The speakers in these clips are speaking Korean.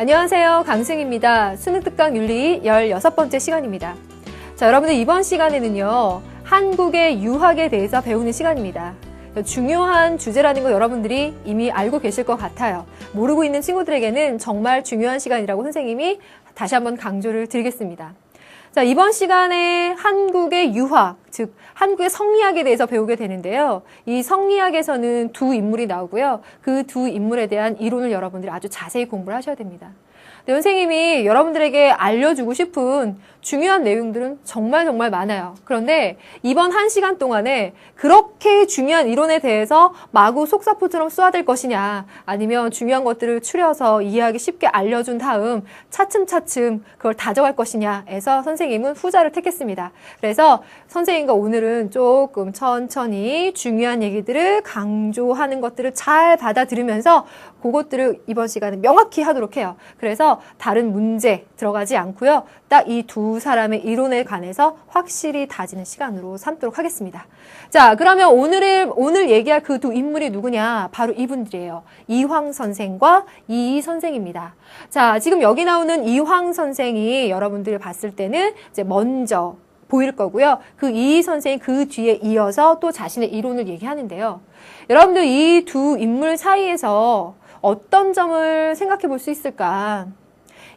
안녕하세요. 강승입니다. 수능 특강 윤리 16번째 시간입니다. 자, 여러분들 이번 시간에는요, 한국의 유학에 대해서 배우는 시간입니다. 중요한 주제라는 거 여러분들이 이미 알고 계실 것 같아요. 모르고 있는 친구들에게는 정말 중요한 시간이라고 선생님이 다시 한번 강조를 드리겠습니다. 자, 이번 시간에 한국의 유학, 즉 한국의 성리학에 대해서 배우게 되는데요. 이 성리학에서는 두 인물이 나오고요. 그 두 인물에 대한 이론을 여러분들이 아주 자세히 공부를 하셔야 됩니다. 네, 선생님이 여러분들에게 알려주고 싶은 중요한 내용들은 정말 많아요. 그런데 이번 1시간 동안에 그렇게 중요한 이론에 대해서 마구 속사포처럼 쏘아댈 것이냐, 아니면 중요한 것들을 추려서 이해하기 쉽게 알려준 다음 차츰차츰 그걸 다져갈 것이냐에서 선생님은 후자를 택했습니다. 그래서 선생님과 오늘은 조금 천천히 중요한 얘기들을 강조하는 것들을 잘 받아들이면서 그것들을 이번 시간에 명확히 하도록 해요. 그래서 다른 문제 들어가지 않고요. 딱 이 두 사람의 이론에 관해서 확실히 다지는 시간으로 삼도록 하겠습니다. 자, 그러면 오늘 얘기할 그 두 인물이 누구냐? 바로 이분들이에요. 이황 선생과 이이 선생입니다. 자, 지금 여기 나오는 이황 선생이 여러분들이 봤을 때는 이제 먼저 보일 거고요. 그 이이 선생이 그 뒤에 이어서 또 자신의 이론을 얘기하는데요. 여러분들 이 두 인물 사이에서 어떤 점을 생각해 볼 수 있을까?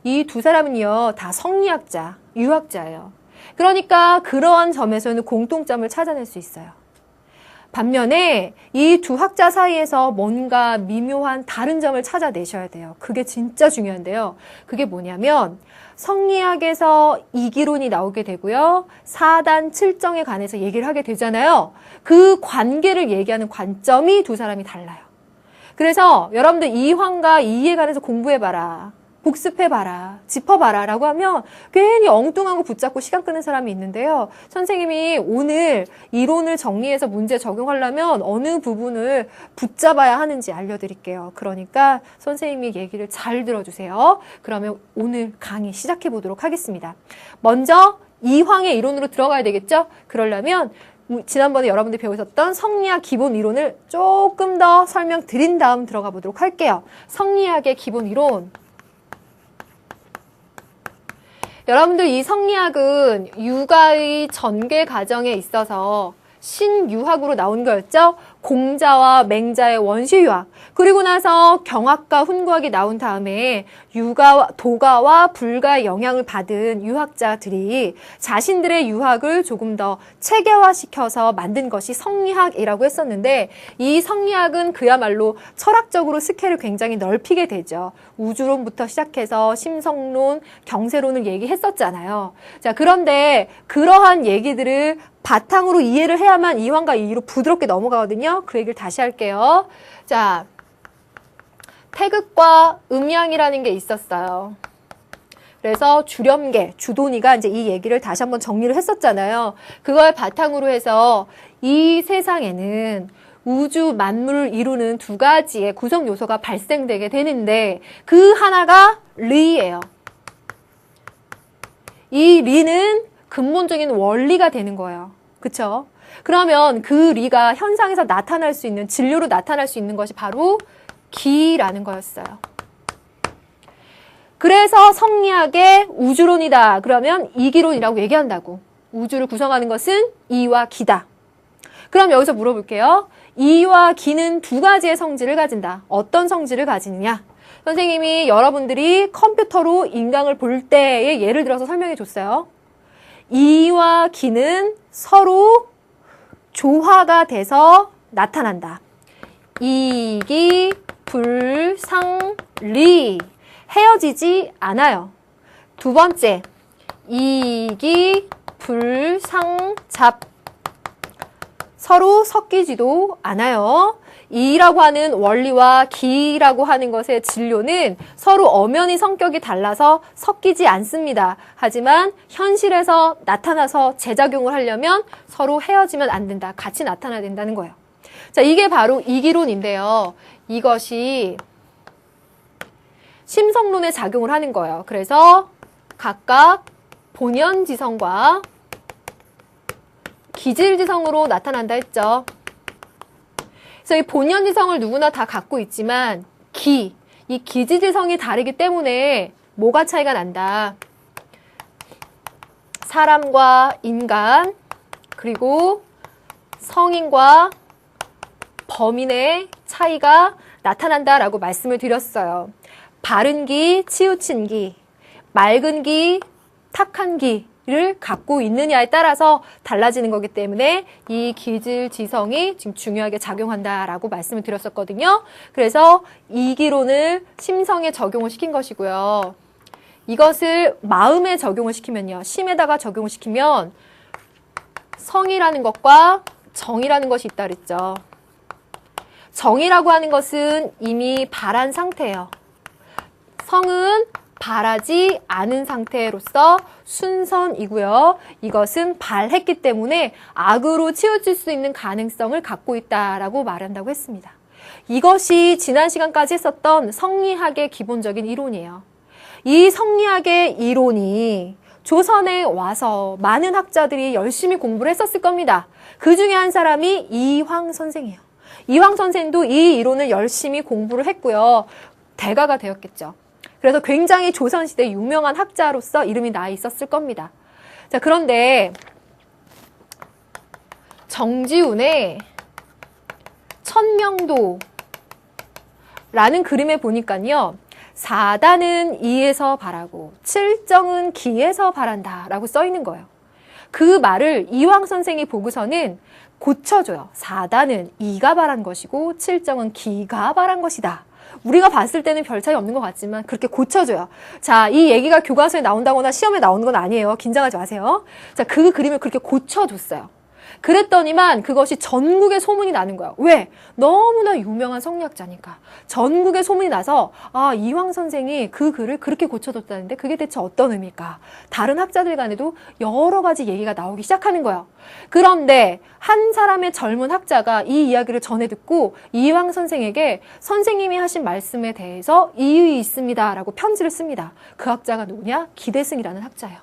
이 두 사람은요, 다 성리학자, 유학자예요. 그러니까 그러한 점에서는 공통점을 찾아낼 수 있어요. 반면에 이 두 학자 사이에서 뭔가 미묘한 다른 점을 찾아내셔야 돼요. 그게 진짜 중요한데요. 그게 뭐냐면 성리학에서 이기론이 나오게 되고요. 4단 7정에 관해서 얘기를 하게 되잖아요. 그 관계를 얘기하는 관점이 두 사람이 달라요. 그래서 여러분들 이황과 이이에 관해서 공부해봐라, 복습해봐라, 짚어봐라 라고 하면 괜히 엉뚱한 거 붙잡고 시간 끄는 사람이 있는데요. 선생님이 오늘 이론을 정리해서 문제 적용하려면 어느 부분을 붙잡아야 하는지 알려드릴게요. 그러니까 선생님이 얘기를 잘 들어주세요. 그러면 오늘 강의 시작해 보도록 하겠습니다. 먼저 이황의 이론으로 들어가야 되겠죠? 그러려면 지난번에 여러분들이 배우셨던 성리학 기본 이론을 조금 더 설명드린 다음 들어가 보도록 할게요. 성리학의 기본 이론. 여러분들 이 성리학은 육아의 전개 과정에 있어서 신유학으로 나온 거였죠. 공자와 맹자의 원시유학. 그리고 나서 경학과 훈구학이 나온 다음에 유가와 도가와 불가의 영향을 받은 유학자들이 자신들의 유학을 조금 더 체계화시켜서 만든 것이 성리학이라고 했었는데, 이 성리학은 그야말로 철학적으로 스케일을 굉장히 넓히게 되죠. 우주론부터 시작해서 심성론, 경세론을 얘기했었잖아요. 자, 그런데 그러한 얘기들을 바탕으로 이해를 해야만 이황과 이이로 부드럽게 넘어가거든요. 그 얘기를 다시 할게요. 자, 태극과 음양이라는 게 있었어요. 그래서 주렴계, 주돈이가 이제 이 얘기를 다시 한번 정리를 했었잖아요. 그걸 바탕으로 해서 이 세상에는 우주 만물을 이루는 두 가지의 구성 요소가 발생되게 되는데 그 하나가 리예요. 이 리는 근본적인 원리가 되는 거예요. 그쵸? 그러면 그 리가 현상에서 나타날 수 있는, 진료로 나타날 수 있는 것이 바로 기라는 거였어요. 그래서 성리학의 우주론이다. 그러면 이기론이라고 얘기한다고. 우주를 구성하는 것은 이와 기다. 그럼 여기서 물어볼게요. 이와 기는 두 가지의 성질을 가진다. 어떤 성질을 가지느냐? 선생님이 여러분들이 컴퓨터로 인강을 볼 때의 예를 들어서 설명해 줬어요. 이와 기는 서로 조화가 돼서 나타난다. 이기, 불, 상, 리. 헤어지지 않아요. 두 번째, 이기, 불, 상, 잡. 서로 섞이지도 않아요. 이라고 하는 원리와 기라고 하는 것의 진료는 서로 엄연히 성격이 달라서 섞이지 않습니다. 하지만 현실에서 나타나서 재작용을 하려면 서로 헤어지면 안 된다. 같이 나타나야 된다는 거예요. 자, 이게 바로 이기론인데요. 이것이 심성론에 작용을 하는 거예요. 그래서 각각 본연지성과 기질지성으로 나타난다 했죠. 그래서 이 본연지성을 누구나 다 갖고 있지만 기, 이 기지지성이 다르기 때문에 뭐가 차이가 난다. 사람과 인간, 그리고 성인과 범인의 차이가 나타난다라고 말씀을 드렸어요. 바른 기, 치우친 기, 맑은 기, 탁한 기를 갖고 있느냐에 따라서 달라지는 거기 때문에 이 기질지성이 지금 중요하게 작용한다라고 말씀을 드렸었거든요. 그래서 이기론을 심성에 적용을 시킨 것이고요. 이것을 마음에 적용을 시키면요. 심에다가 적용을 시키면 성이라는 것과 정이라는 것이 있다 그랬죠. 정이라고 하는 것은 이미 발한 상태예요. 성은 발하지 않은 상태로서 순선이고요. 이것은 발했기 때문에 악으로 치우칠 수 있는 가능성을 갖고 있다라고 말한다고 했습니다. 이것이 지난 시간까지 했었던 성리학의 기본적인 이론이에요. 이 성리학의 이론이 조선에 와서 많은 학자들이 열심히 공부를 했었을 겁니다. 그 중에 한 사람이 이황 선생이에요. 이황 선생도 이 이론을 열심히 공부를 했고요. 대가가 되었겠죠. 그래서 굉장히 조선시대 유명한 학자로서 이름이 나 있었을 겁니다. 자, 그런데 정지훈의 천명도라는 그림에 보니까요. 사단은 이에서 바라고 칠정은 기에서 바란다 라고 써 있는 거예요. 그 말을 이황 선생이 보고서는 고쳐줘요. 사단은 이가 바란 것이고 칠정은 기가 바란 것이다. 우리가 봤을 때는 별 차이 없는 것 같지만 그렇게 고쳐줘요. 자, 이 얘기가 교과서에 나온다거나 시험에 나오는 건 아니에요. 긴장하지 마세요. 자, 그 그림을 그렇게 고쳐줬어요. 그랬더니만 그것이 전국에 소문이 나는 거야. 왜? 너무나 유명한 성리학자니까. 전국에 소문이 나서 아, 이황 선생이 그 글을 그렇게 고쳐줬다는데 그게 대체 어떤 의미일까? 다른 학자들 간에도 여러 가지 얘기가 나오기 시작하는 거예요. 그런데 한 사람의 젊은 학자가 이 이야기를 전해 듣고 이황 선생에게 선생님이 하신 말씀에 대해서 이의 있습니다 라고 편지를 씁니다. 그 학자가 누구냐? 기대승이라는 학자예요.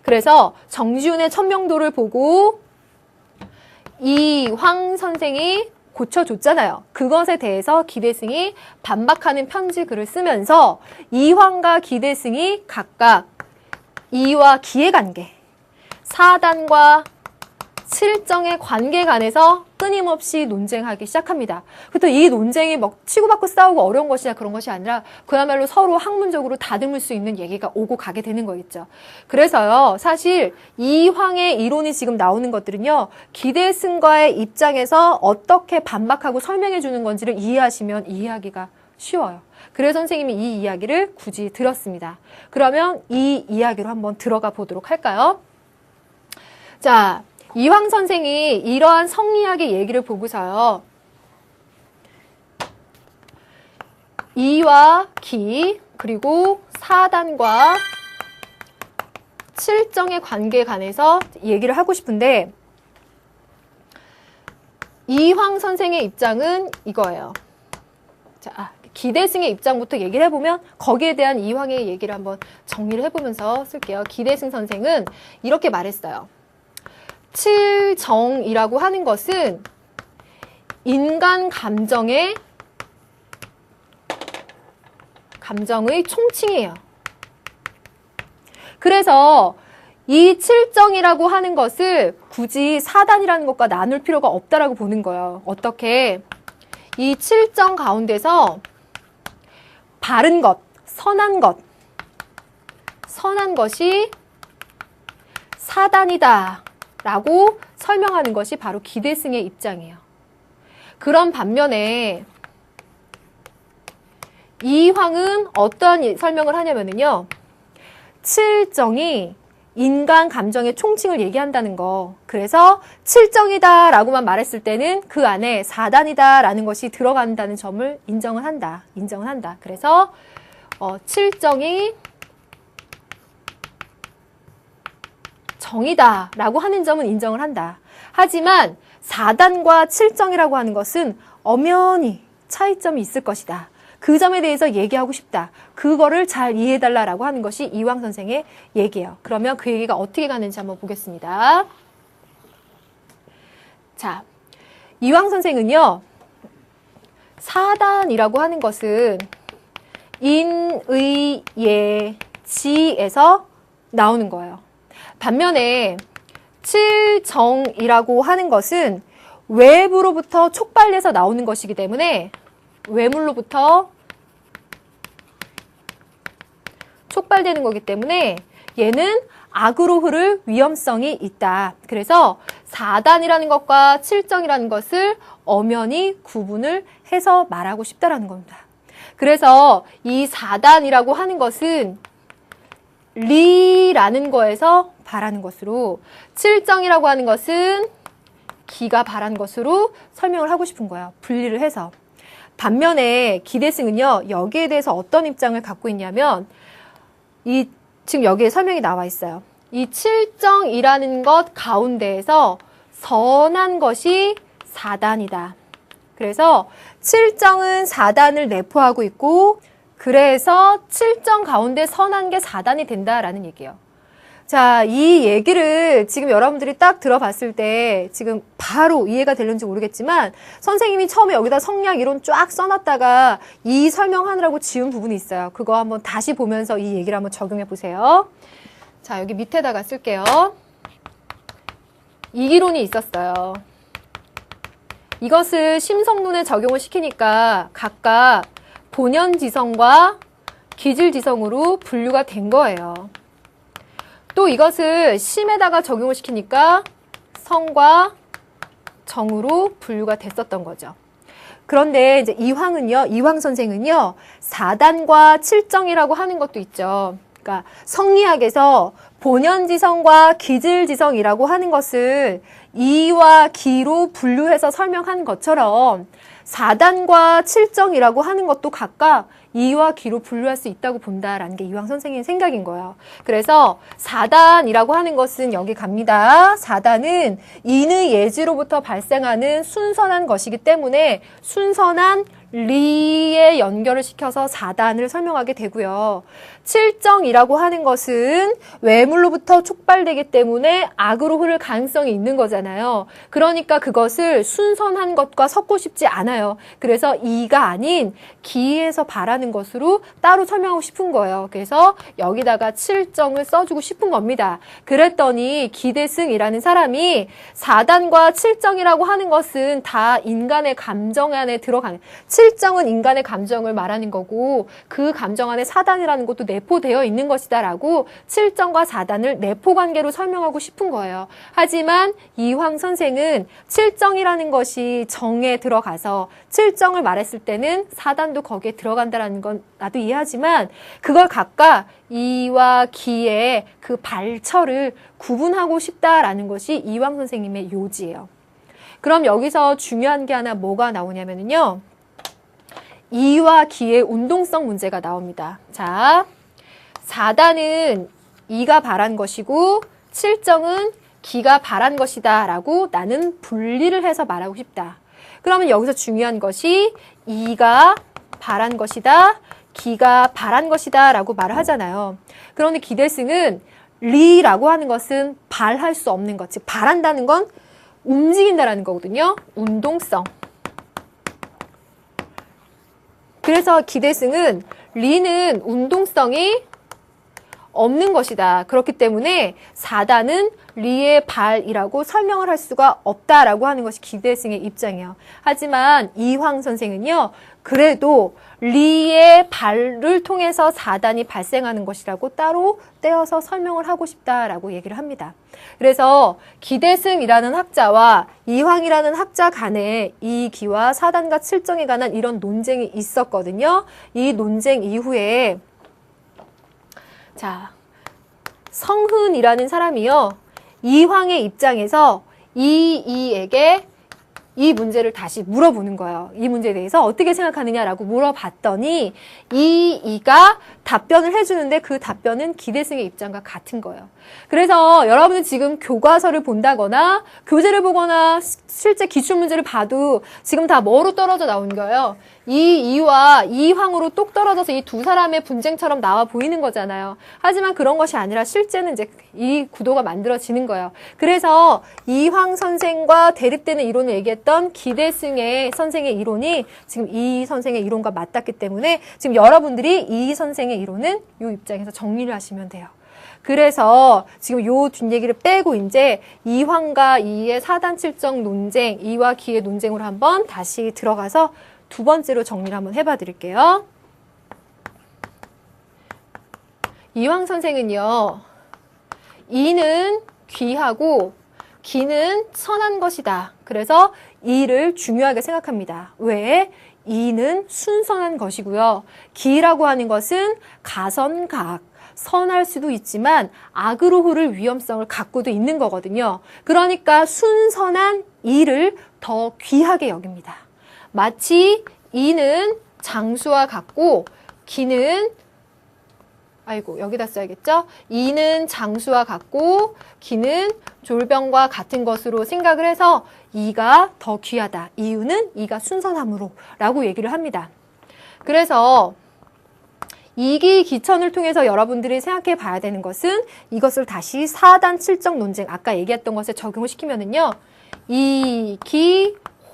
그래서 정지훈의 천명도를 보고 이황 선생이 고쳐줬잖아요. 그것에 대해서 기대승이 반박하는 편지 글을 쓰면서 이황과 기대승이 각각 이와 기의 관계, 사단과 칠정의 관계에 관해서 끊임없이 논쟁하기 시작합니다. 그래도 이 논쟁이 막 치고받고 싸우고 어려운 것이냐 그런 것이 아니라 그야말로 서로 학문적으로 다듬을 수 있는 얘기가 오고 가게 되는 거겠죠. 그래서요, 사실 이황의 이론이 지금 나오는 것들은요, 기대승과의 입장에서 어떻게 반박하고 설명해 주는 건지를 이해하시면 이해하기가 쉬워요. 그래서 선생님이 이 이야기를 굳이 들었습니다. 그러면 이 이야기로 한번 들어가 보도록 할까요? 자, 이황 선생이 이러한 성리학의 얘기를 보고서요. 이와 기, 그리고 사단과 칠정의 관계에 관해서 얘기를 하고 싶은데 이황 선생의 입장은 이거예요. 자, 기대승의 입장부터 얘기를 해보면 거기에 대한 이황의 얘기를 한번 정리를 해보면서 쓸게요. 기대승 선생은 이렇게 말했어요. 칠정이라고 하는 것은 인간 감정의 총칭이에요. 그래서 이 칠정이라고 하는 것을 굳이 사단이라는 것과 나눌 필요가 없다라고 보는 거예요. 어떻게? 이 칠정 가운데서 바른 것, 선한 것이 사단이다 라고 설명하는 것이 바로 기대승의 입장이에요. 그런 반면에 이황은 어떤 설명을 하냐면요. 칠정이 인간 감정의 총칭을 얘기한다는 거. 그래서 칠정이다 라고만 말했을 때는 그 안에 사단이다 라는 것이 들어간다는 점을 인정을 한다. 그래서 칠정이 정이다 라고 하는 점은 인정을 한다. 하지만 사단과 칠정이라고 하는 것은 엄연히 차이점이 있을 것이다. 그 점에 대해서 얘기하고 싶다. 그거를 잘 이해해달라고 하는 것이 이황 선생의 얘기예요. 그러면 그 얘기가 어떻게 가는지 한번 보겠습니다. 자, 이황 선생은요. 사단이라고 하는 것은 인, 의, 예, 지에서 나오는 거예요. 반면에 칠정이라고 하는 것은 외부로부터 촉발돼서 나오는 것이기 때문에 외물로부터 촉발되는 거기 때문에 얘는 악으로 흐를 위험성이 있다. 그래서 사단이라는 것과 칠정이라는 것을 엄연히 구분을 해서 말하고 싶다라는 겁니다. 그래서 이 사단이라고 하는 것은 리라는 거에서 바라는 것으로, 칠정이라고 하는 것은 기가 바라는 것으로 설명을 하고 싶은 거예요. 분리를 해서. 반면에 기대승은요, 여기에 대해서 어떤 입장을 갖고 있냐면, 지금 여기에 설명이 나와 있어요. 이 칠정이라는 것 가운데에서 선한 것이 사단이다. 그래서 칠정은 사단을 내포하고 있고, 그래서 칠정 가운데 선한 게 사단이 된다라는 얘기예요. 자, 이 얘기를 지금 여러분들이 딱 들어봤을 때 지금 바로 이해가 되는지 모르겠지만 선생님이 처음에 여기다 성리학 이론 쫙 써놨다가 이 설명하느라고 지운 부분이 있어요. 그거 한번 다시 보면서 이 얘기를 한번 적용해 보세요. 자, 여기 밑에다가 쓸게요. 이기론이 있었어요. 이것을 심성론에 적용을 시키니까 각각 본연지성과 기질지성으로 분류가 된 거예요. 또 이것을 심에다가 적용을 시키니까 성과 정으로 분류가 됐었던 거죠. 그런데 이제 이황 선생은요, 사단과 칠정이라고 하는 것도 있죠. 그러니까 성리학에서 본연지성과 기질지성이라고 하는 것을 이와 기로 분류해서 설명한 것처럼 사단과 칠정이라고 하는 것도 각각 이와 기로 분류할 수 있다고 본다라는 게 이황 선생님의 생각인 거예요. 그래서 사단이라고 하는 것은 여기 갑니다. 사단은 인의 예지로부터 발생하는 순선한 것이기 때문에 순선한 리에 연결을 시켜서 사단을 설명하게 되고요. 칠정이라고 하는 것은 외물로부터 촉발되기 때문에 악으로 흐를 가능성이 있는 거잖아요. 그러니까 그것을 순선한 것과 섞고 싶지 않아요. 그래서 이가 아닌 기에서 바라는 것으로 따로 설명하고 싶은 거예요. 그래서 여기다가 칠정을 써주고 싶은 겁니다. 그랬더니 기대승이라는 사람이 사단과 칠정이라고 하는 것은 다 인간의 감정 안에 들어가는, 칠정은 인간의 감정을 말하는 거고 그 감정 안에 사단이라는 것도 내포되어 있는 것이다 라고 칠정과 사단을 내포관계로 설명하고 싶은 거예요. 하지만 이황 선생은 칠정이라는 것이 정에 들어가서 칠정을 말했을 때는 사단도 거기에 들어간다라는 건 나도 이해하지만 그걸 각각 이와 기의 그 발처를 구분하고 싶다라는 것이 이황 선생님의 요지예요. 그럼 여기서 중요한 게 하나 뭐가 나오냐면요. 이와 기의 운동성 문제가 나옵니다. 자, 사단은 이가 바란 것이고 칠정은 기가 바란 것이다 라고 나는 분리를 해서 말하고 싶다. 그러면 여기서 중요한 것이 이가 바란 것이다, 기가 바란 것이다 라고 말을 하잖아요. 그런데 기대승은 리라고 하는 것은 발할 수 없는 것, 즉 바란다는 건 움직인다라는 거거든요. 운동성. 그래서 기대승은 리는 운동성이 없는 것이다. 그렇기 때문에 사단은 리의 발이라고 설명을 할 수가 없다라고 하는 것이 기대승의 입장이에요. 하지만 이황 선생은요, 그래도 리의 발을 통해서 사단이 발생하는 것이라고 따로 떼어서 설명을 하고 싶다라고 얘기를 합니다. 그래서 기대승이라는 학자와 이황이라는 학자 간에 이 기와 사단과 칠정에 관한 이런 논쟁이 있었거든요. 이 논쟁 이후에 자, 성흔이라는 사람이요, 이황의 입장에서 이에게 이 문제를 다시 물어보는 거예요. 이 문제에 대해서 어떻게 생각하느냐라고 물어봤더니 이가 답변을 해주는데 그 답변은 기대승의 입장과 같은 거예요. 그래서 여러분은 지금 교과서를 본다거나 교재를 보거나 실제 기출문제를 봐도 지금 다 뭐로 떨어져 나온 거예요? 이 이와 이 황으로 똑 떨어져서 이 두 사람의 분쟁처럼 나와 보이는 거잖아요. 하지만 그런 것이 아니라 실제는 이제 이 구도가 만들어지는 거예요. 그래서 이황 선생과 대립되는 이론을 얘기했던 기대승의 선생의 이론이 지금 이 선생의 이론과 맞닿기 때문에 지금 여러분들이 이 선생의 이론은 이 입장에서 정리를 하시면 돼요. 그래서 지금 요 뒷얘기를 빼고 이제 이황과 이의 사단 칠정 논쟁, 이와 기의 논쟁으로 한번 다시 들어가서 두 번째로 정리를 한번 해봐 드릴게요. 이황 선생은요, 이는 귀하고 기는 선한 것이다. 그래서 이를 중요하게 생각합니다. 왜? 이는 순선한 것이고요. 기라고 하는 것은 가선각, 선할 수도 있지만 악으로 흐를 위험성을 갖고도 있는 거거든요. 그러니까 순선한 이를 더 귀하게 여깁니다. 마치 이는 장수와 같고 기는 여기다 써야겠죠? 이는 장수와 같고 기는 졸병과 같은 것으로 생각을 해서 이가 더 귀하다. 이유는 이가 순선함으로 라고 얘기를 합니다. 그래서 이기기천을 통해서 여러분들이 생각해 봐야 되는 것은 이것을 다시 사단 칠정 논쟁, 아까 얘기했던 것에 적용을 시키면은요,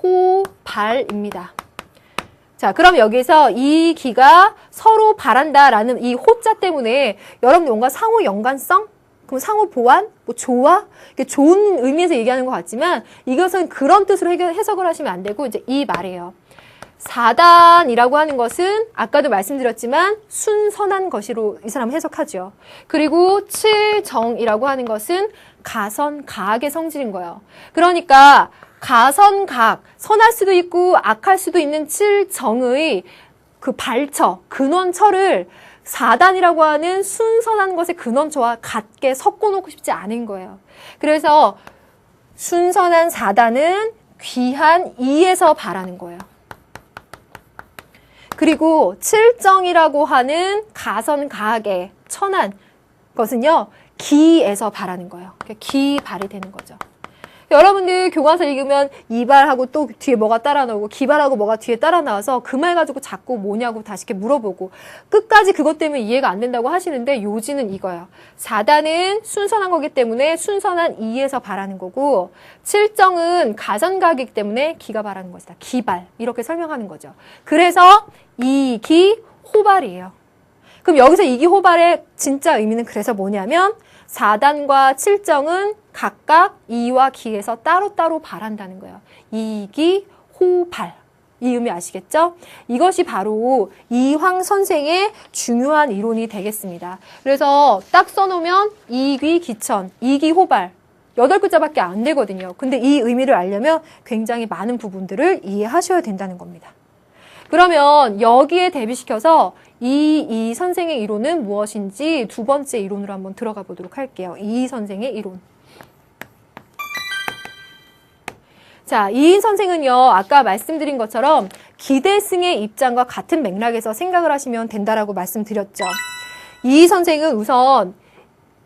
이기호발입니다. 자, 그럼 여기서 이 기가 서로 바란다라는 이 호자 때문에 여러분들 뭔가 상호 연관성? 그럼 상호 보완? 뭐 조화? 좋은 의미에서 얘기하는 것 같지만 이것은 그런 뜻으로 해석을 하시면 안 되고 이제 이 말이에요. 사단이라고 하는 것은 아까도 말씀드렸지만 순선한 것으로 이 사람 해석하죠. 그리고 칠정이라고 하는 것은 가선가악의 성질인 거예요. 그러니까 가선각, 선할 수도 있고 악할 수도 있는 칠정의 그 발처, 근원처를 사단이라고 하는 순선한 것의 근원처와 같게 섞어놓고 싶지 않은 거예요. 그래서 순선한 사단은 귀한 이에서 바라는 거예요. 그리고 칠정이라고 하는 가선가악의 천한 것은요, 기에서 바라는 거예요. 기발이 되는 거죠. 여러분들 교과서 읽으면 이발하고 또 뒤에 뭐가 따라 나오고 기발하고 뭐가 뒤에 따라 나와서 그 말 가지고 자꾸 뭐냐고 다시 이렇게 물어보고 끝까지 그것 때문에 이해가 안 된다고 하시는데 요지는 이거예요. 사단은 순선한 거기 때문에 순선한 이에서 바라는 거고 칠정은 가선가이기 때문에 기가 바라는 것이다. 기발 이렇게 설명하는 거죠. 그래서 이기호발이에요. 그럼 여기서 이기호발의 진짜 의미는 그래서 뭐냐면 사단과 칠정은 각각 이와 기에서 따로따로 발한다는 거예요. 이기호발. 이 의미 아시겠죠? 이것이 바로 이황 선생의 중요한 이론이 되겠습니다. 그래서 딱 써놓으면 이기기천, 이기호발 8글자밖에 안 되거든요. 근데 이 의미를 알려면 굉장히 많은 부분들을 이해하셔야 된다는 겁니다. 그러면 여기에 대비시켜서 이 선생의 이론은 무엇인지 두 번째 이론으로 한번 들어가 보도록 할게요. 이 선생의 이론. 자, 이인 선생은요, 아까 말씀드린 것처럼 기대승의 입장과 같은 맥락에서 생각을 하시면 된다라고 말씀드렸죠. 이 선생은 우선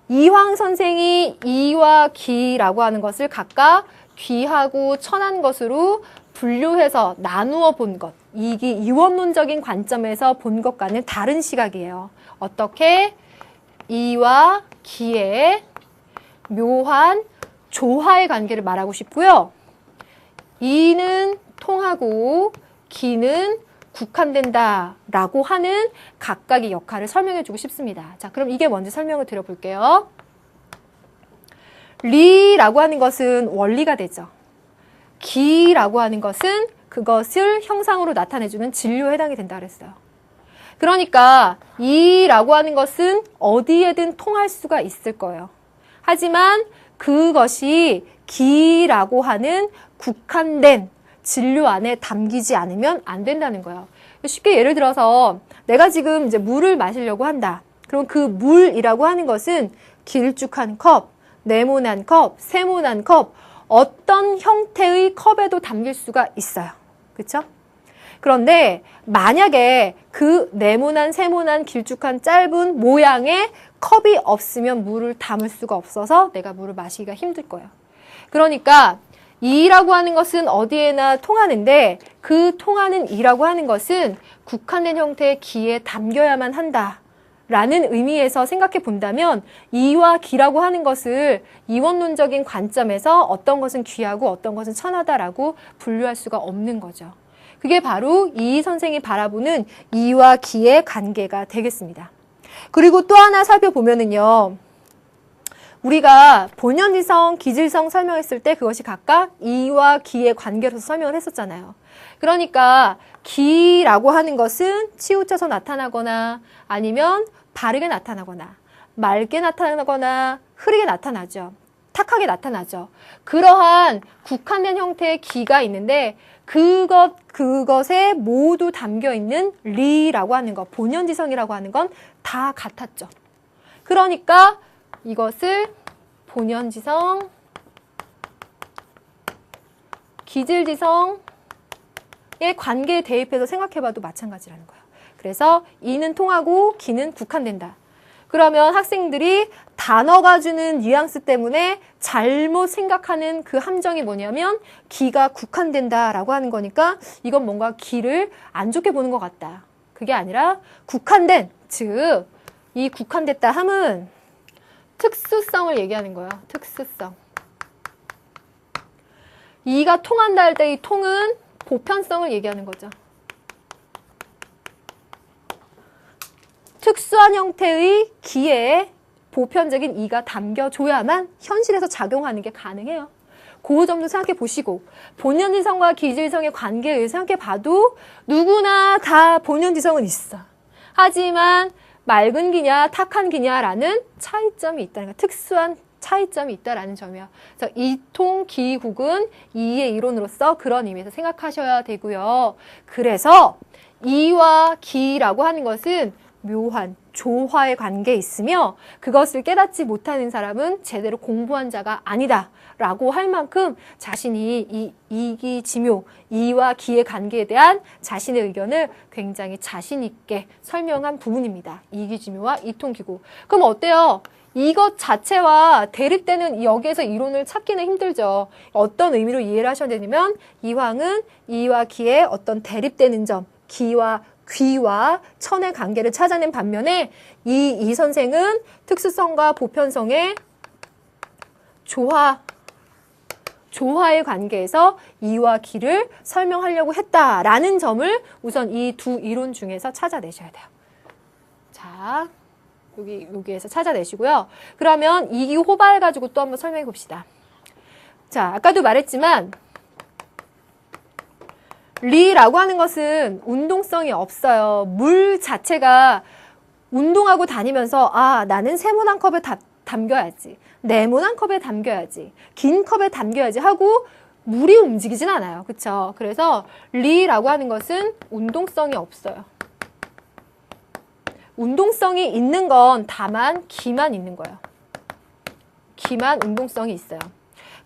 이황 선생이 이와 기라고 하는 것을 각각 귀하고 천한 것으로 분류해서 나누어 본 것, 이게 이원론적인 관점에서 본 것과는 다른 시각이에요. 어떻게? 이와 기의 묘한 조화의 관계를 말하고 싶고요. 이는 통하고 기는 국한된다 라고 하는 각각의 역할을 설명해 주고 싶습니다. 자, 그럼 이게 뭔지 설명을 드려볼게요. 리라고 하는 것은 원리가 되죠. 기라고 하는 것은 그것을 형상으로 나타내주는 진료에 해당이 된다 그랬어요. 그러니까 이라고 하는 것은 어디에든 통할 수가 있을 거예요. 하지만 그것이 기라고 하는 국한된 진료 안에 담기지 않으면 안 된다는 거예요. 쉽게 예를 들어서 내가 지금 이제 물을 마시려고 한다. 그럼 그 물이라고 하는 것은 길쭉한 컵, 네모난 컵, 세모난 컵, 어떤 형태의 컵에도 담길 수가 있어요. 그렇죠? 그런데 만약에 그 네모난, 세모난, 길쭉한 짧은 모양의 컵이 없으면 물을 담을 수가 없어서 내가 물을 마시기가 힘들 거예요. 그러니까 이라고 하는 것은 어디에나 통하는데 그 통하는 이라고 하는 것은 국한된 형태의 기에 담겨야만 한다. 라는 의미에서 생각해 본다면 이와 기라고 하는 것을 이원론적인 관점에서 어떤 것은 귀하고 어떤 것은 천하다라고 분류할 수가 없는 거죠. 그게 바로 이 선생이 바라보는 이와 기의 관계가 되겠습니다. 그리고 또 하나 살펴보면은요. 우리가 본연지성, 기질성 설명했을 때 그것이 각각 이와 기의 관계로서 설명을 했었잖아요. 그러니까 기라고 하는 것은 치우쳐서 나타나거나 아니면 바르게 나타나거나 맑게 나타나거나 흐리게 나타나죠. 탁하게 나타나죠. 그러한 국한된 형태의 기가 있는데 그것에 모두 담겨있는 리라고 하는 것, 본연지성이라고 하는 건 다 같았죠. 그러니까 이것을 본연지성, 기질지성의 관계에 대입해서 생각해봐도 마찬가지라는 거예요. 그래서 이는 통하고 기는 국한된다. 그러면 학생들이 단어가 주는 뉘앙스 때문에 잘못 생각하는 그 함정이 뭐냐면 기가 국한된다라고 하는 거니까 이건 뭔가 기를 안 좋게 보는 것 같다. 그게 아니라 국한된, 즉 이 국한됐다 함은 특수성을 얘기하는 거야. 특수성. 이가 통한다 할 때 이 통은 보편성을 얘기하는 거죠. 특수한 형태의 기에 보편적인 이가 담겨줘야만 현실에서 작용하는 게 가능해요. 그 점도 생각해 보시고 본연지성과 기질성의 관계에 의해서 생각해 봐도 누구나 다 본연지성은 있어. 하지만 맑은 기냐 탁한 기냐라는 차이점이 있다는 거야. 특수한 차이점이 있다라는 점이야. 그래서 이통 기국은 이의 이론으로서 그런 의미에서 생각하셔야 되고요. 그래서 이와 기라고 하는 것은 묘한 조화의 관계에 있으며 그것을 깨닫지 못하는 사람은 제대로 공부한 자가 아니다 라고 할 만큼 자신이 이 이기지묘, 이와 기의 관계에 대한 자신의 의견을 굉장히 자신 있게 설명한 부분입니다. 이기지묘와 이통기구. 그럼 어때요? 이것 자체와 대립되는 여기에서 이론을 찾기는 힘들죠. 어떤 의미로 이해를 하셔야 되냐면 이황은 이와 기의 어떤 대립되는 점, 기와 귀와 천의 관계를 찾아낸 반면에 이 선생은 특수성과 보편성의 조화의 관계에서 이와 기를 설명하려고 했다라는 점을 우선 이 두 이론 중에서 찾아내셔야 돼요. 자, 여기에서 찾아내시고요. 그러면 이기 호발 가지고 또 한번 설명해 봅시다. 자, 아까도 말했지만 리라고 하는 것은 운동성이 없어요. 물 자체가 운동하고 다니면서 나는 세모 한 컵에 담겨야지. 네모 한 컵에 담겨야지. 긴 컵에 담겨야지 하고 물이 움직이진 않아요. 그쵸? 그래서 리라고 하는 것은 운동성이 없어요. 운동성이 있는 건 다만 기만 있는 거예요. 기만 운동성이 있어요.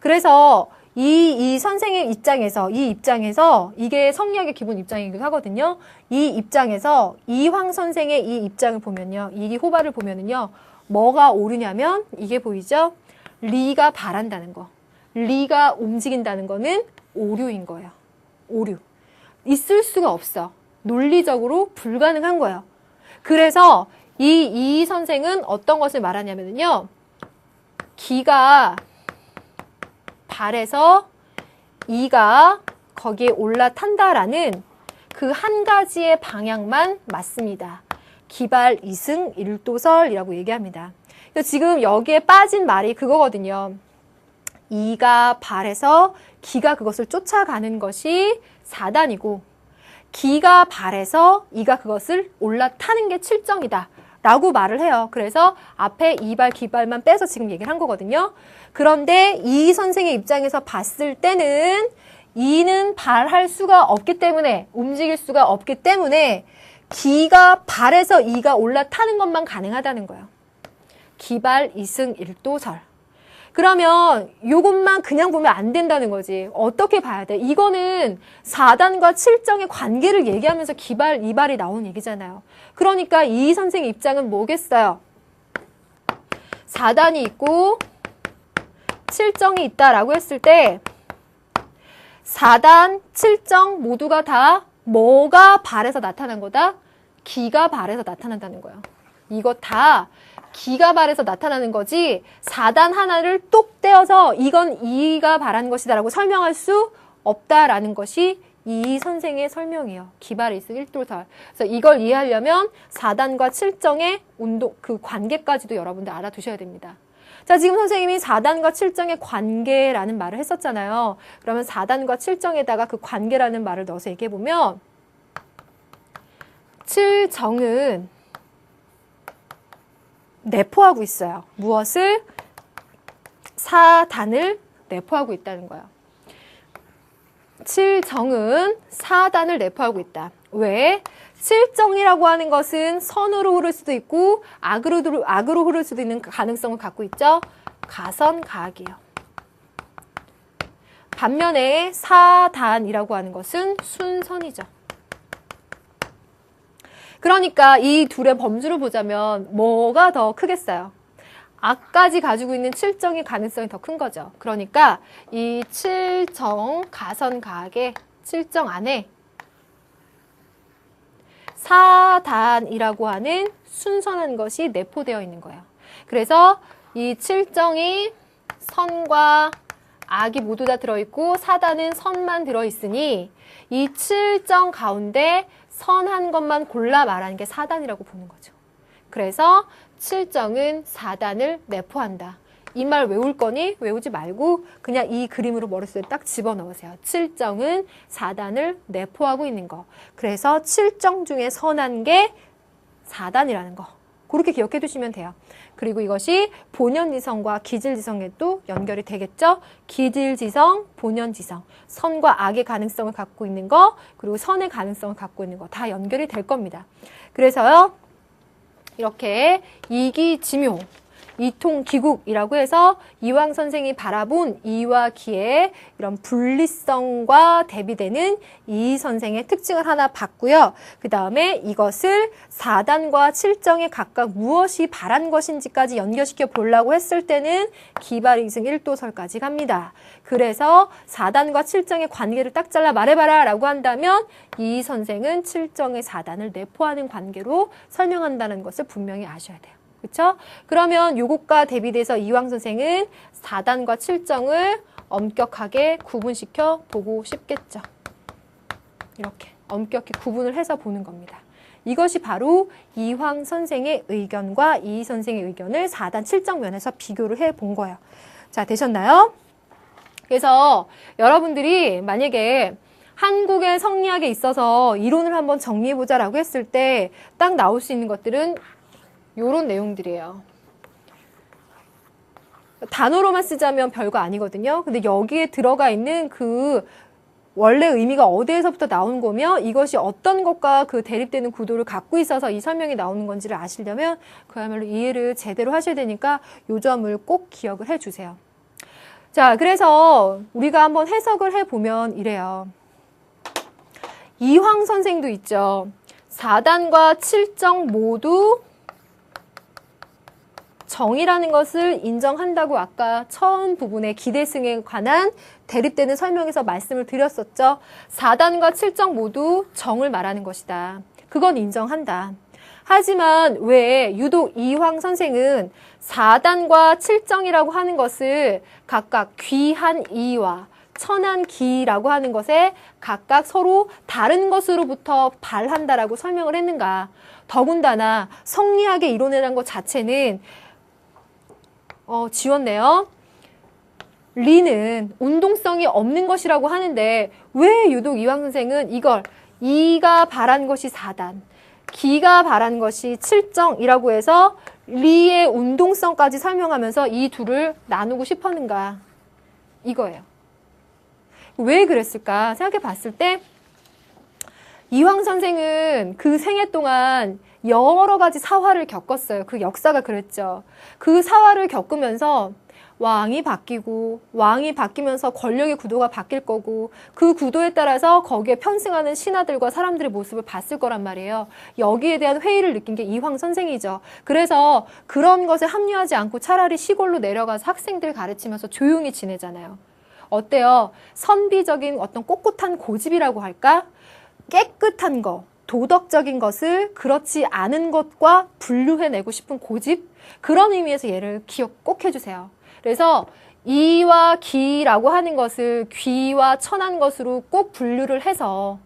그래서 이 선생의 입장에서 이게 성리학의 기본 입장이기도 하거든요. 이 입장에서 이황 선생의 이 입장을 보면요. 이 호발을 보면은요. 뭐가 오류냐면 이게 보이죠? 리가 바란다는 거. 리가 움직인다는 거는 오류인 거예요. 오류. 있을 수가 없어. 논리적으로 불가능한 거예요. 그래서 이 선생은 어떤 것을 말하냐면요. 기가 발에서 이가 거기에 올라탄다라는 그 한 가지의 방향만 맞습니다. 기발 이승 일도설이라고 얘기합니다. 지금 여기에 빠진 말이 그거거든요. 이가 발에서 기가 그것을 쫓아가는 것이 4단이고 기가 발에서 이가 그것을 올라타는 게 7정이다. 라고 말을 해요. 그래서 앞에 이발, 기발만 빼서 지금 얘기를 한 거거든요. 그런데 이 선생의 입장에서 봤을 때는 이는 발할 수가 없기 때문에, 움직일 수가 없기 때문에 기가 발에서 이가 올라타는 것만 가능하다는 거예요. 기발, 이승, 일도설. 그러면 이것만 그냥 보면 안 된다는 거지. 어떻게 봐야 돼? 이거는 4단과 7정의 관계를 얘기하면서 기발, 이발이 나온 얘기잖아요. 그러니까 이 선생의 입장은 뭐겠어요? 4단이 있고 7정이 있다라고 했을 때 4단, 7정 모두가 다 뭐가 발에서 나타난 거다? 기가 발에서 나타난다는 거예요. 이거 다 기가 발에서 나타나는 거지 4단 하나를 똑 떼어서 이건 이가 발한 것이다 라고 설명할 수 없다라는 것이 이 선생의 설명이에요. 기발의 있음 1도설. 그래서 이걸 이해하려면 4단과 7정의 그 관계까지도 여러분들 알아두셔야 됩니다. 자, 지금 선생님이 4단과 7정의 관계라는 말을 했었잖아요. 그러면 4단과 7정에다가 그 관계라는 말을 넣어서 얘기해보면 7정은 내포하고 있어요. 무엇을? 4단을 내포하고 있다는 거예요. 7정은 4단을 내포하고 있다. 왜? 7정이라고 하는 것은 선으로 흐를 수도 있고 악으로 흐를 수도 있는 가능성을 갖고 있죠. 가선가악이에요. 반면에 4단이라고 하는 것은 순선이죠. 그러니까 이 둘의 범주를 보자면 뭐가 더 크겠어요? 악까지 가지고 있는 7정의 가능성이 더 큰 거죠. 그러니까 이 7정 가선가악의 7정 안에 4단이라고 하는 순선한 것이 내포되어 있는 거예요. 그래서 이 7정이 선과 악이 모두 다 들어있고 4단은 선만 들어있으니 이 7정 가운데 선한 것만 골라 말하는 게 4단이라고 보는 거죠. 그래서 7정은 4단을 내포한다. 이 말 외울 거니 외우지 말고 그냥 이 그림으로 머릿속에 딱 집어넣으세요. 7정은 4단을 내포하고 있는 거. 그래서 7정 중에 선한 게 4단이라는 거. 그렇게 기억해 두시면 돼요. 그리고 이것이 본연지성과 기질지성에도 연결이 되겠죠. 기질지성, 본연지성. 선과 악의 가능성을 갖고 있는 거, 그리고 선의 가능성을 갖고 있는 거 다 연결이 될 겁니다. 그래서요. 이렇게 이기지묘, 이통기국이라고 해서 이황 선생이 바라본 이와 기의 이런 분리성과 대비되는 이 선생의 특징을 하나 봤고요. 그 다음에 이것을 4단과 7정에 각각 무엇이 바란 것인지까지 연결시켜 보려고 했을 때는 기발이승 1도설까지 갑니다. 그래서 4단과 7정의 관계를 딱 잘라 말해봐라 라고 한다면 이 선생은 7정의 4단을 내포하는 관계로 설명한다는 것을 분명히 아셔야 돼요. 그렇죠? 그러면 요것과 대비돼서 이황 선생은 4단과 7정을 엄격하게 구분시켜 보고 싶겠죠. 이렇게 엄격히 구분을 해서 보는 겁니다. 이것이 바로 이황 선생의 의견과 이 선생의 의견을 4단 7정 면에서 비교를 해 본 거예요. 자, 되셨나요? 그래서 여러분들이 만약에 한국의 성리학에 있어서 이론을 한번 정리해보자라고 했을 때 딱 나올 수 있는 것들은 요런 내용들이에요. 단어로만 쓰자면 별거 아니거든요. 근데 여기에 들어가 있는 그 원래 의미가 어디에서부터 나온 거며 이것이 어떤 것과 그 대립되는 구도를 갖고 있어서 이 설명이 나오는 건지를 아시려면 그야말로 이해를 제대로 하셔야 되니까 요 점을 꼭 기억을 해주세요. 자, 그래서 우리가 한번 해석을 해보면 이래요. 이황 선생도 있죠. 4단과 7정 모두 정이라는 것을 인정한다고 아까 처음 부분에 기대승에 관한 대립되는 설명에서 말씀을 드렸었죠. 4단과 7정 모두 정을 말하는 것이다. 그건 인정한다. 하지만 왜 유독 이황 선생은 4단과 7정이라고 하는 것을 각각 귀한 이와 천한 기라고 하는 것에 각각 서로 다른 것으로부터 발한다라고 설명을 했는가. 더군다나 성리학의 이론이라는 것 자체는 지웠네요. 리는 운동성이 없는 것이라고 하는데 왜 유독 이황 선생은 이걸 이가 바란 것이 4단, 기가 바란 것이 7정이라고 해서 리의 운동성까지 설명하면서 이 둘을 나누고 싶었는가? 이거예요. 왜 그랬을까 생각해 봤을 때 이황 선생은 그 생애 동안 여러 가지 사화를 겪었어요. 그 역사가 그랬죠. 그 사화를 겪으면서 왕이 바뀌면서 권력의 구도가 바뀔 거고 그 구도에 따라서 거기에 편승하는 신하들과 사람들의 모습을 봤을 거란 말이에요. 여기에 대한 회의를 느낀 게 이황 선생이죠. 그래서 그런 것에 합류하지 않고 차라리 시골로 내려가서 학생들 가르치면서 조용히 지내잖아요. 어때요? 선비적인 어떤 꼿꼿한 고집이라고 할까? 깨끗한 거, 도덕적인 것을 그렇지 않은 것과 분류해내고 싶은 고집? 그런 의미에서 얘를 기억 꼭 해주세요. 그래서 이와 기라고 하는 것을 귀와 천한 것으로 꼭 분류를 해서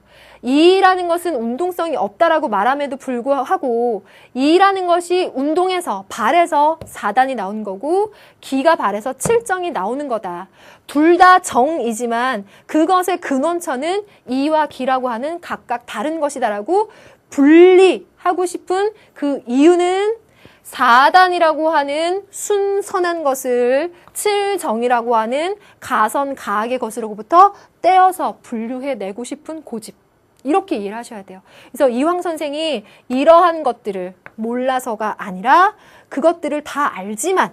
이라는 것은 운동성이 없다라고 말함에도 불구하고 이라는 것이 운동에서 발에서 사단이 나온 거고 기가 발에서 칠정이 나오는 거다. 둘 다 정이지만 그것의 근원처는 이와 기라고 하는 각각 다른 것이다라고 분리하고 싶은 그 이유는 사단이라고 하는 순선한 것을 칠정이라고 하는 가선 가악의 것으로부터 떼어서 분류해내고 싶은 고집. 이렇게 이해를 하셔야 돼요. 그래서 이황 선생이 이러한 것들을 몰라서가 아니라 그것들을 다 알지만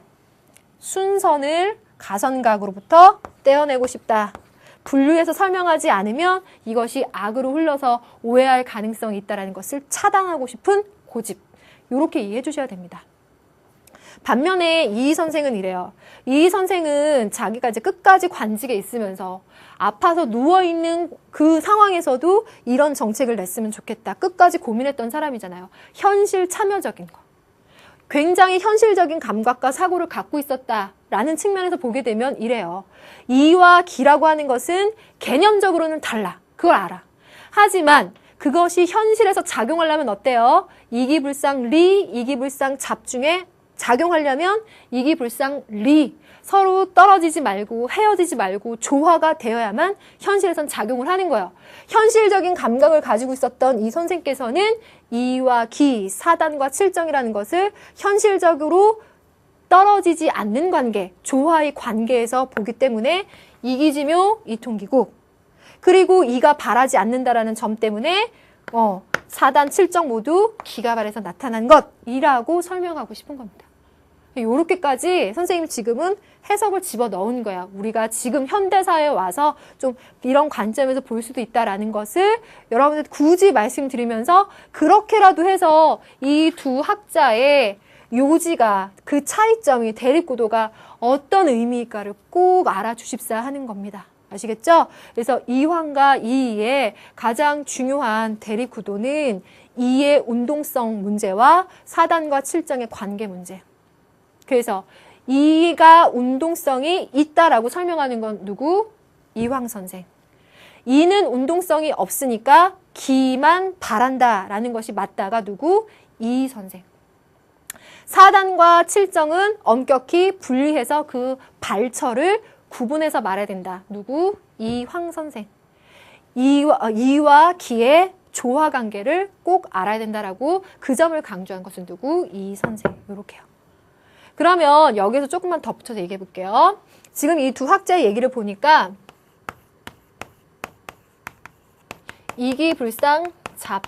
순선을 가선각으로부터 떼어내고 싶다. 분류해서 설명하지 않으면 이것이 악으로 흘러서 오해할 가능성이 있다는 것을 차단하고 싶은 고집. 이렇게 이해해 주셔야 됩니다. 반면에 이희 선생은 이래요. 이희 선생은 자기가 이제 끝까지 관직에 있으면서 아파서 누워있는 그 상황에서도 이런 정책을 냈으면 좋겠다. 끝까지 고민했던 사람이잖아요. 현실 참여적인 거. 굉장히 현실적인 감각과 사고를 갖고 있었다라는 측면에서 보게 되면 이래요. 이와 기라고 하는 것은 개념적으로는 달라. 그걸 알아. 하지만 그것이 현실에서 작용하려면 어때요? 이기불상리, 이기불상잡 중에 작용하려면 이기불상리, 서로 떨어지지 말고 헤어지지 말고 조화가 되어야만 현실에선 작용을 하는 거예요. 현실적인 감각을 가지고 있었던 이 선생께서는 이와 기, 사단과 칠정이라는 것을 현실적으로 떨어지지 않는 관계, 조화의 관계에서 보기 때문에 이기지묘, 이통기국, 그리고 이가 바라지 않는다라는 점 때문에 사단, 칠정 모두 기가 발에서 나타난 것이라고 설명하고 싶은 겁니다. 요렇게까지 선생님이 지금은 해석을 집어넣은 거야. 우리가 지금 현대사회에 와서 좀 이런 관점에서 볼 수도 있다라는 것을 여러분들 굳이 말씀드리면서 그렇게라도 해서 이 두 학자의 요지가, 그 차이점이, 대립구도가 어떤 의미일까를 꼭 알아주십사 하는 겁니다. 아시겠죠? 그래서 이황과 이의의 가장 중요한 대립구도는 이의 운동성 문제와 사단과 칠정의 관계 문제. 그래서 이가 운동성이 있다라고 설명하는 건 누구? 이황 선생. 이는 운동성이 없으니까 기만 바란다라는 것이 맞다가 누구? 이 선생. 사단과 칠정은 엄격히 분리해서 그 발처를 구분해서 말해야 된다. 누구? 이황 선생. 이와 기의 조화 관계를 꼭 알아야 된다라고 그 점을 강조한 것은 누구? 이 선생. 이렇게요. 그러면 여기서 조금만 덧붙여서 얘기해 볼게요. 지금 이 두 학자의 얘기를 보니까 이기불상잡,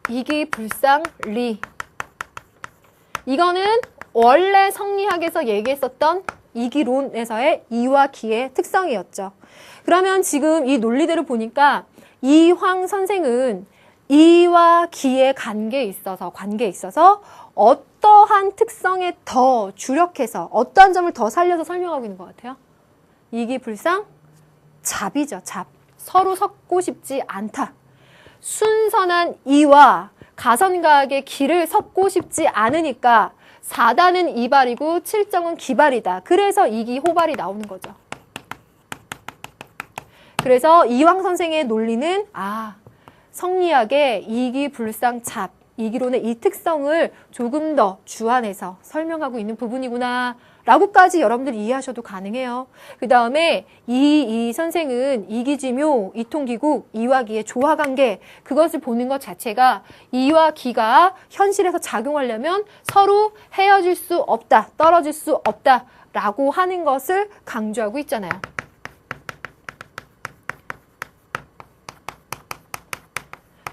이기불상리, 이거는 원래 성리학에서 얘기했었던 이기론에서의 이와 기의 특성이었죠. 그러면 지금 이 논리대로 보니까 이황 선생은 이와 기의 관계에 있어서 어떠한 특성에 더 주력해서 어떠한 점을 더 살려서 설명하고 있는 것 같아요? 이기불상 잡이죠. 잡. 서로 섞고 싶지 않다. 순선한 이와 가선가악의 기를 섞고 싶지 않으니까 사단은 이발이고 칠정은 기발이다. 그래서 이기호발이 나오는 거죠. 그래서 이황 선생의 논리는 성리학의 이기불상잡, 이기론의 이 특성을 조금 더 주안해서 설명하고 있는 부분이구나 라고까지 여러분들이 이해하셔도 가능해요. 그 다음에 이 선생은 이기지묘, 이통기국, 이와 기의 조화관계, 그것을 보는 것 자체가 이와 기가 현실에서 작용하려면 서로 헤어질 수 없다, 떨어질 수 없다 라고 하는 것을 강조하고 있잖아요.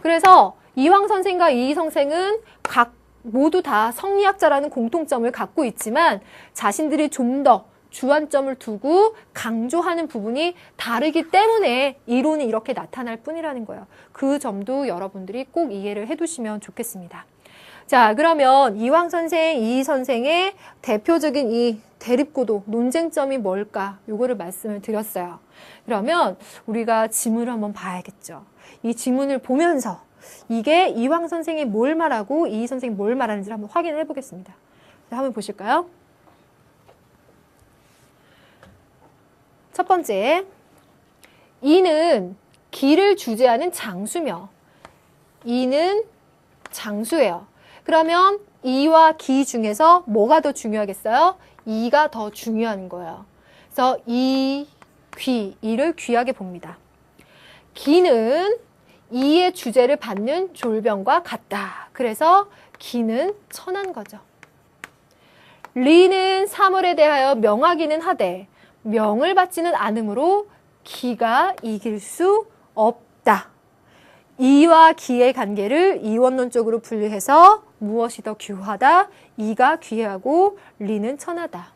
그래서 이황 선생과 이희 선생은 각 모두 다 성리학자라는 공통점을 갖고 있지만 자신들이 좀 더 주안점을 두고 강조하는 부분이 다르기 때문에 이론이 이렇게 나타날 뿐이라는 거예요. 그 점도 여러분들이 꼭 이해를 해두시면 좋겠습니다. 자, 그러면 이황 선생, 이 선생의 대표적인 이 대립구도, 논쟁점이 뭘까? 요거를 말씀을 드렸어요. 그러면 우리가 지문을 한번 봐야겠죠. 이 지문을 보면서 이게 이황 선생이 뭘 말하고 이 선생이 뭘 말하는지를 한번 확인을 해보겠습니다. 자, 한번 보실까요? 첫 번째, 이는 기를 주재하는 장수며 이는 장수예요. 그러면 이와 기 중에서 뭐가 더 중요하겠어요? 이가 더 중요한 거예요. 그래서 이, 귀, 이를 귀하게 봅니다. 기는 이의 주제를 받는 졸병과 같다. 그래서 기는 천한 거죠. 리는 사물에 대하여 명하기는 하되 명을 받지는 않으므로 기가 이길 수 없다. 이와 기의 관계를 이원론적으로 분리해서 무엇이 더 귀하다? 이가 귀하고 리는 천하다.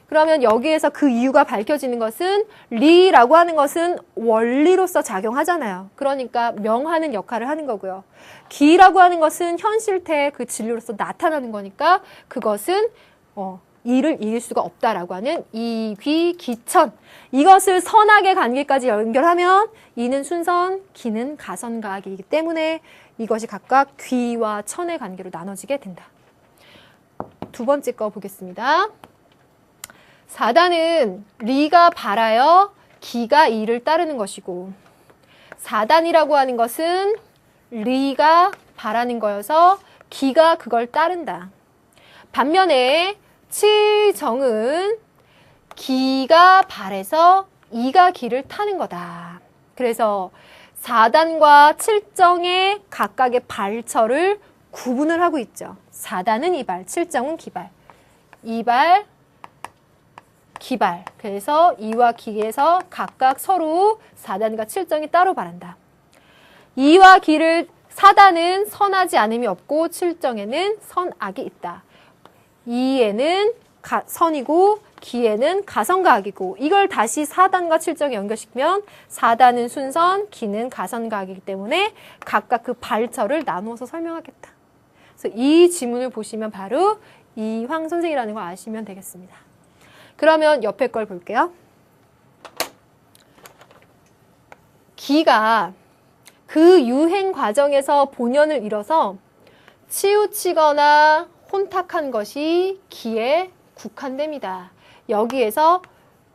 그러면 여기에서 그 이유가 밝혀지는 것은 리라고 하는 것은 원리로서 작용하잖아요. 그러니까 명하는 역할을 하는 거고요. 기라고 하는 것은 현실태의 그 진리로서 나타나는 거니까 그것은 이를 이길 수가 없다라고 하는 이귀 기천. 이것을 선악의 관계까지 연결하면 이는 순선, 기는 가선가악이기 때문에 이것이 각각 귀와 천의 관계로 나눠지게 된다. 두 번째 거 보겠습니다. 사단은 리가 바라여 기가 이를 따르는 것이고 사단이라고 하는 것은 리가 바라는 거여서 기가 그걸 따른다. 반면에 칠정은 기가 발해서 이가 기를 타는 거다. 그래서 사단과 칠정의 각각의 발처를 구분을 하고 있죠. 사단은 이발, 칠정은 기발. 이발, 기발. 그래서 이와 기에서 각각 서로 사단과 칠정이 따로 발한다. 이와 기를 사단은 선하지 않음이 없고 칠정에는 선악이 있다. 이에는 선이고 기에는 가선과 악이고 이걸 다시 사단과 칠정에 연결시키면 사단은 순선, 기는 가선과 악이기 때문에 각각 그 발처를 나누어서 설명하겠다. 그래서 이 지문을 보시면 바로 이황 선생이라는 걸 아시면 되겠습니다. 그러면 옆에 걸 볼게요. 기가 그 유행 과정에서 본연을 잃어서 치우치거나 혼탁한 것이 기에 국한됩니다. 여기에서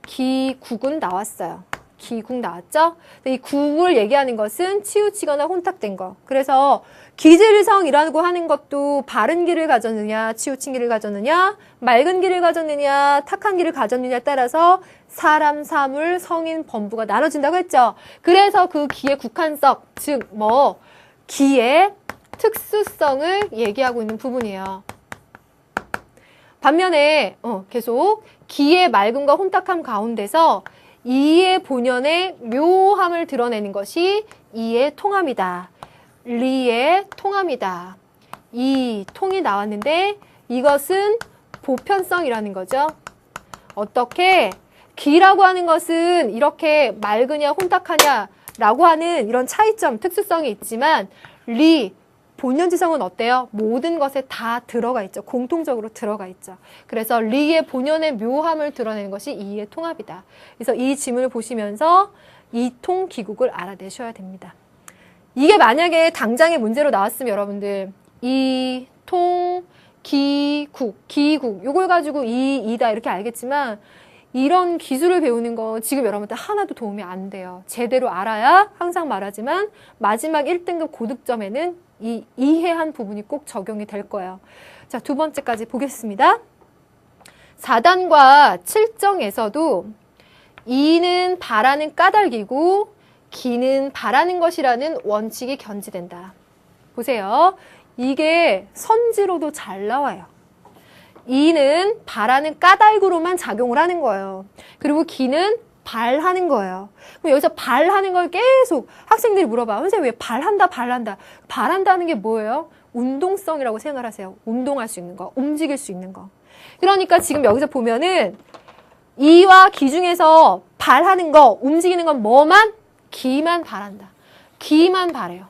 기국은 나왔어요. 기국 나왔죠? 이 국을 얘기하는 것은 치우치거나 혼탁된 거. 그래서 기질성이라고 하는 것도 바른 길을 가졌느냐, 치우친 길을 가졌느냐, 맑은 길을 가졌느냐, 탁한 길을 가졌느냐에 따라서 사람, 사물, 성인, 범부가 나눠진다고 했죠. 그래서 그 기의 국한성, 즉 기의 특수성을 얘기하고 있는 부분이에요. 반면에 계속 기의 맑음과 혼탁함 가운데서 이의 본연의 묘함을 드러내는 것이 이의 통함이다. 리의 통함이다. 이 통이 나왔는데 이것은 보편성이라는 거죠. 어떻게 기라고 하는 것은 이렇게 맑으냐 혼탁하냐라고 하는 이런 차이점, 특수성이 있지만 리, 본연지성은 어때요? 모든 것에 다 들어가 있죠. 공통적으로 들어가 있죠. 그래서 리의 본연의 묘함을 드러내는 것이 이의 통합이다. 그래서 이 지문을 보시면서 이통기국을 알아내셔야 됩니다. 이게 만약에 당장의 문제로 나왔으면 여러분들 이통, 기국 요걸 가지고 이다 이렇게 알겠지만 이런 기술을 배우는 거 지금 여러분들 하나도 도움이 안 돼요. 제대로 알아야 항상 말하지만 마지막 1등급 고득점에는 이 이해한 부분이 꼭 적용이 될 거예요. 자, 두 번째까지 보겠습니다. 사단과 칠정에서도 이는 바라는 까닭이고 기는 바라는 것이라는 원칙이 견지된다. 보세요. 이게 선지로도 잘 나와요. 이는 바라는 까닭으로만 작용을 하는 거예요. 그리고 기는 발하는 거예요. 그럼 여기서 발하는 걸 계속 학생들이 물어봐. 선생님 왜 발한다. 발한다는 게 뭐예요? 운동성이라고 생각하세요. 운동할 수 있는 거, 움직일 수 있는 거. 그러니까 지금 여기서 보면은 이와 기 중에서 발하는 거, 움직이는 건 뭐만? 기만 발한다. 기만 발해요.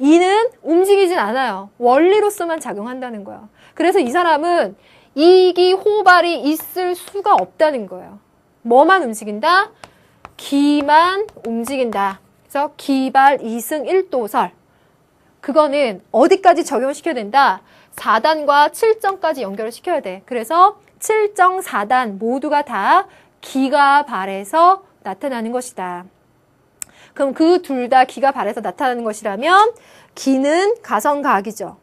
이는 움직이진 않아요. 원리로서만 작용한다는 거예요. 그래서 이 사람은 이기 호발이 있을 수가 없다는 거예요. 뭐만 움직인다? 기만 움직인다. 그래서 기발 이승 1도설. 그거는 어디까지 적용시켜야 된다? 4단과 7정까지 연결을 시켜야 돼. 그래서 7정, 4단 모두가 다 기가 발해서 나타나는 것이다. 그럼 그 둘 다 기가 발해서 나타나는 것이라면 기는 가성가학이죠.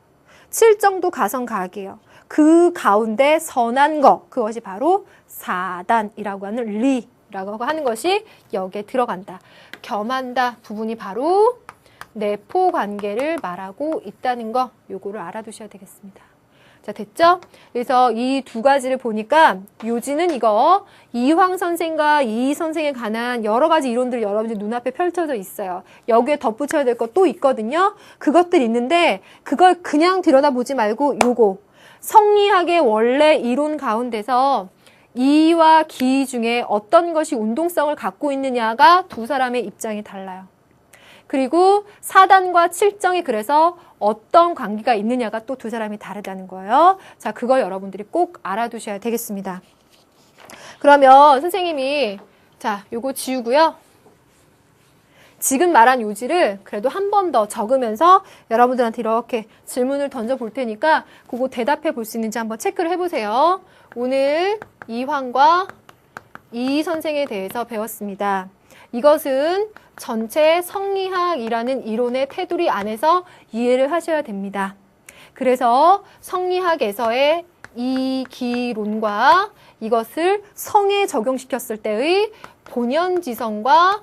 7정도 가성가학이에요. 그 가운데 선한 거, 그것이 바로 4단이라고 하는 리라고 하는 것이 여기에 들어간다. 겸한다 부분이 바로 내포 관계를 말하고 있다는 거, 요거를 알아두셔야 되겠습니다. 자, 됐죠? 그래서 이 두 가지를 보니까 요지는 이거 이황 선생과 이 선생에 관한 여러 가지 이론들이 여러분들 눈앞에 펼쳐져 있어요. 여기에 덧붙여야 될 것 또 있거든요. 그것들 있는데 그걸 그냥 들여다보지 말고 요거 성리학의 원래 이론 가운데서 이와 기 중에 어떤 것이 운동성을 갖고 있느냐가 두 사람의 입장이 달라요. 그리고 4단과 7정이 그래서 어떤 관계가 있느냐가 또 두 사람이 다르다는 거예요. 자, 그거 여러분들이 꼭 알아두셔야 되겠습니다. 그러면 선생님이 자, 요거 지우고요. 지금 말한 요지를 그래도 한 번 더 적으면서 여러분들한테 이렇게 질문을 던져볼 테니까 그거 대답해 볼 수 있는지 한번 체크를 해보세요. 오늘 이황과 이 선생에 대해서 배웠습니다. 이것은 전체 성리학이라는 이론의 테두리 안에서 이해를 하셔야 됩니다. 그래서 성리학에서의 이 기론과 이것을 성에 적용시켰을 때의 본연지성과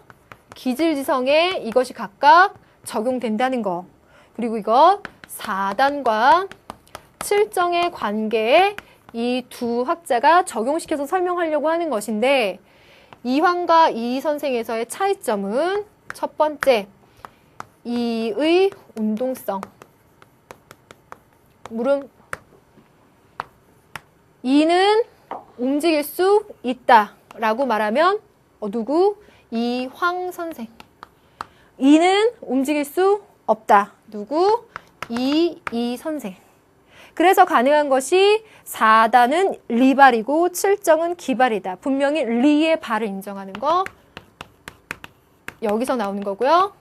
기질지성에 이것이 각각 적용된다는 거. 그리고 이거 4단과 7정의 관계에 이 두 학자가 적용시켜서 설명하려고 하는 것인데 이황과 이 선생에서의 차이점은 첫 번째, 이의 운동성. 물음, 이는 움직일 수 있다라고 말하면 누구? 이황 선생. 이는 움직일 수 없다. 누구? 이 선생. 그래서 가능한 것이 4단은 리발이고 7정은 기발이다. 분명히 리의 발을 인정하는 거 여기서 나오는 거고요.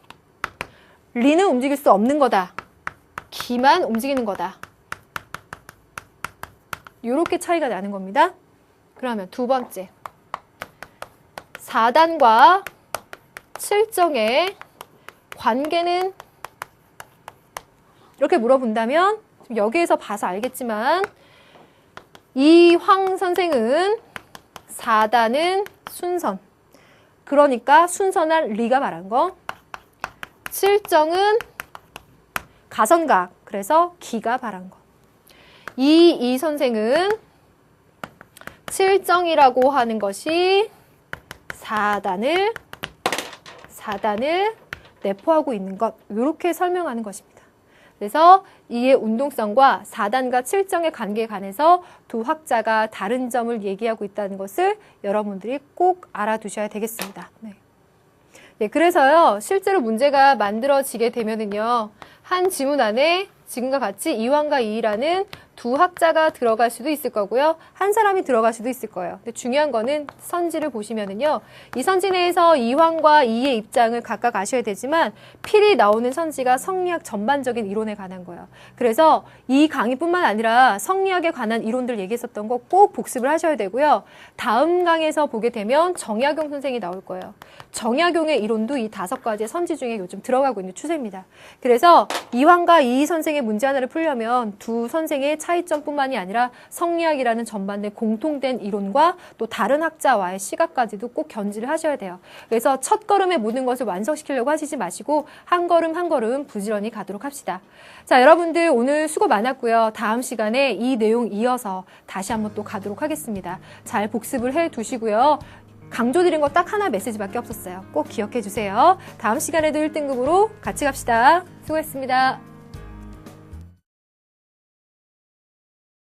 리는 움직일 수 없는 거다. 기만 움직이는 거다. 이렇게 차이가 나는 겁니다. 그러면 두 번째, 4단과 7정의 관계는 이렇게 물어본다면 여기에서 봐서 알겠지만 이황 선생은 4단은 순선. 그러니까 순선한 리가 말한 거. 7정은 가선각. 그래서 기가 말한 거. 이 선생은 7정이라고 하는 것이 4단을 내포하고 있는 것. 이렇게 설명하는 것입니다. 그래서 이의 운동성과 4단과 7정의 관계에 관해서 두 학자가 다른 점을 얘기하고 있다는 것을 여러분들이 꼭 알아두셔야 되겠습니다. 네. 네, 그래서요, 실제로 문제가 만들어지게 되면은요, 한 지문 안에 지금과 같이 이황과 이라는 두 학자가 들어갈 수도 있을 거고요. 한 사람이 들어갈 수도 있을 거예요. 근데 중요한 거는 선지를 보시면은요. 이 선지 내에서 이황과 이의 입장을 각각 아셔야 되지만 필히 나오는 선지가 성리학 전반적인 이론에 관한 거예요. 그래서 이 강의뿐만 아니라 성리학에 관한 이론들 얘기했었던 거 꼭 복습을 하셔야 되고요. 다음 강에서 보게 되면 정약용 선생이 나올 거예요. 정약용의 이론도 이 5가지의 선지 중에 요즘 들어가고 있는 추세입니다. 그래서 이황과 이 선생의 문제 하나를 풀려면 두 선생의 차이점뿐만이 아니라 성리학이라는 전반의 공통된 이론과 또 다른 학자와의 시각까지도 꼭 견지를 하셔야 돼요. 그래서 첫 걸음에 모든 것을 완성시키려고 하시지 마시고 한 걸음 한 걸음 부지런히 가도록 합시다. 자, 여러분들 오늘 수고 많았고요. 다음 시간에 이 내용 이어서 다시 한번 또 가도록 하겠습니다. 잘 복습을 해 두시고요. 강조드린 거 딱 하나 메시지밖에 없었어요. 꼭 기억해 주세요. 다음 시간에도 1등급으로 같이 갑시다. 수고했습니다.